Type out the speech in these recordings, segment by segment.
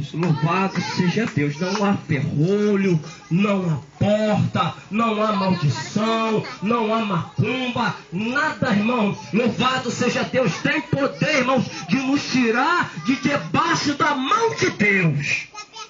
irmãos, louvado seja Deus. Não há ferrolho, não há porta, não há maldição, não há macumba, nada, irmãos. Louvado seja Deus. Tem poder, irmãos, de nos tirar de debaixo da mão de Deus.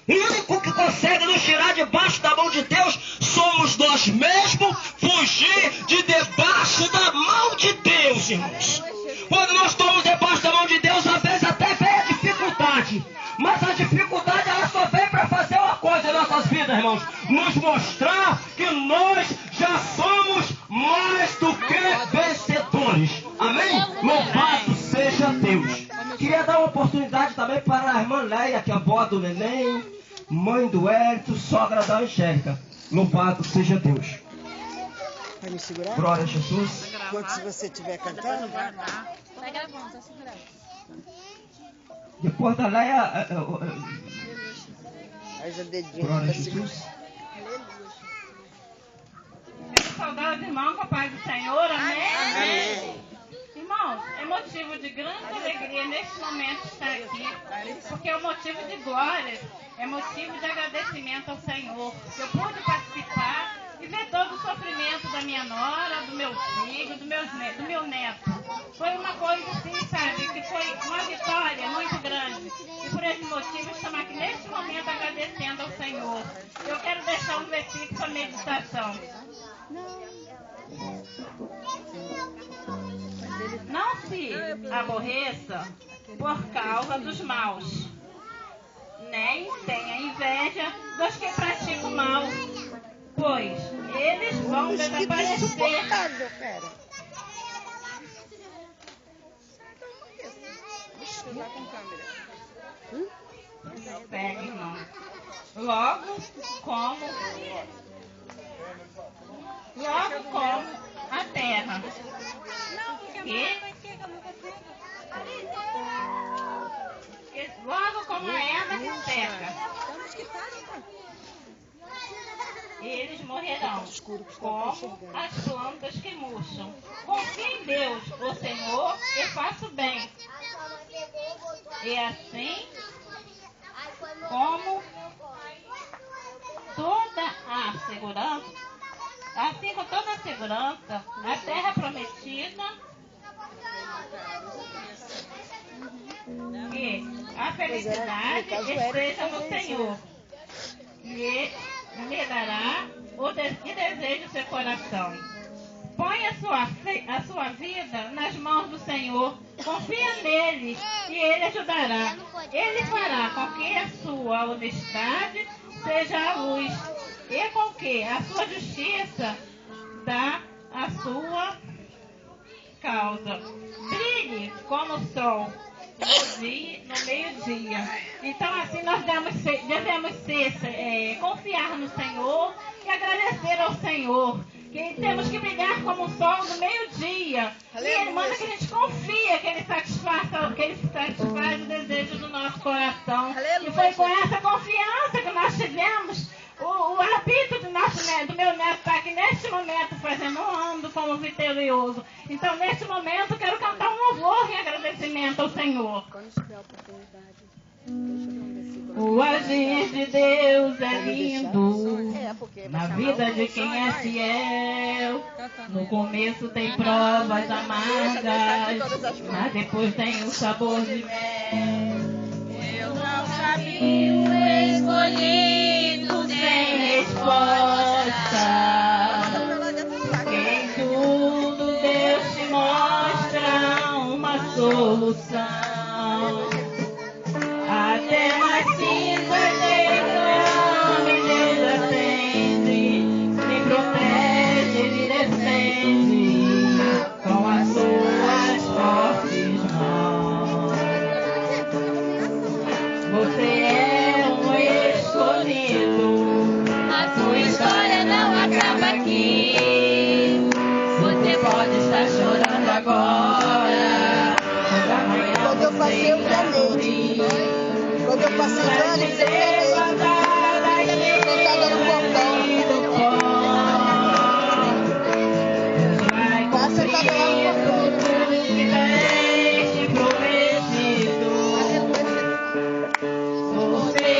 O único que consegue nos tirar debaixo da mão de Deus somos nós mesmos. Fugir de debaixo da mão de Deus, irmãos. Quando nós estamos debaixo da mão de Deus, às vezes até vem a dificuldade. Mas a dificuldade, ela só vem para fazer uma coisa em nossas vidas, irmãos. Nos mostrar que nós já somos mais do que vencedores. Amém? Louvado seja Deus. Queria dar uma oportunidade também para a irmã Leia, que é a avó do neném, mãe do Hélito, sogra da Angélica. Louvado seja Deus. Vai me segurar? Glória a Jesus. Enquanto se você estiver cantando? Tá gravando, tá segurando. Depois da Leia... Aí já dedinho. Glória a Jesus. Saudados irmãos, com a paz do Senhor, amém? Amém. Irmãos, é motivo de grande alegria neste momento estar aqui, porque é um motivo de glória, é motivo de agradecimento ao Senhor. Eu pude participar e ver todo o sofrimento da minha nora, do meu filho, do meu neto. Foi uma coisa assim, sabe, que foi uma vitória muito grande. E por esse motivo estamos aqui neste momento agradecendo ao Senhor. Eu quero deixar um versículo para meditação. Não se aborreça por causa dos maus, nem tenha inveja dos que praticam mal, pois eles vão desaparecer. Pega, irmão. Logo como a terra. Logo como a erva que seca, eles morrerão, como as plantas que murcham. Confie em Deus, o Senhor, e faça o bem. E assim como toda a segurança, assim com toda a segurança, a terra prometida, que a felicidade esteja no Senhor, e lhe dará o que deseja o seu coração. Põe a sua vida nas mãos do Senhor, confia nele e ele ajudará. Ele fará com que a sua honestidade seja a luz e com que a sua justiça dá a sua causa. Brilhe como o sol no meio-dia. Então assim nós devemos confiar no Senhor e agradecer ao Senhor. Que temos que brilhar como o sol no meio-dia. E ele manda que a gente confia que ele satisfaz o desejo do nosso coração. Aleluia. E foi com essa confiança que nós tivemos o apito do meu neto está aqui neste momento fazendo um ano como vitorioso. Então neste momento eu quero cantar um louvor em agradecimento ao Senhor. Quando tiver a oportunidade, deixa eu ver um versículo. O agir de Deus é lindo na vida de quem é fiel. No começo tem provas amargas, mas depois tem o sabor de mel. Eu não sabia o escolhido sem resposta. Em tudo Deus te mostra uma solução. Até mais cinzas Deus atende, me protege, me defende com as suas fortes mãos. Você é um escolhido, a sua história não acaba aqui. Você pode estar chorando agora, mas amanhã quando eu passei o planete, quando eu passei o planete, sentada no portão. Tá sentada lá no portão. Você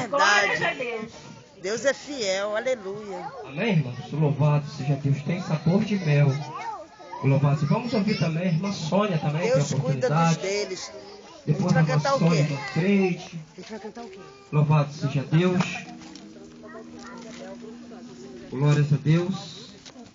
Glórias a verdade. Deus. Deus é fiel, aleluia. Amém, irmãos? Louvado seja Deus. Tem sabor de mel. Louvado seja. Vamos ouvir também a irmã Sônia também, Deus tem a cuida dos oportunidade. deles. Depois A a gente vai irmã cantar o Sônia, quê? irmã Creide. A gente vai cantar o quê? Louvado seja Deus. Glórias a Deus.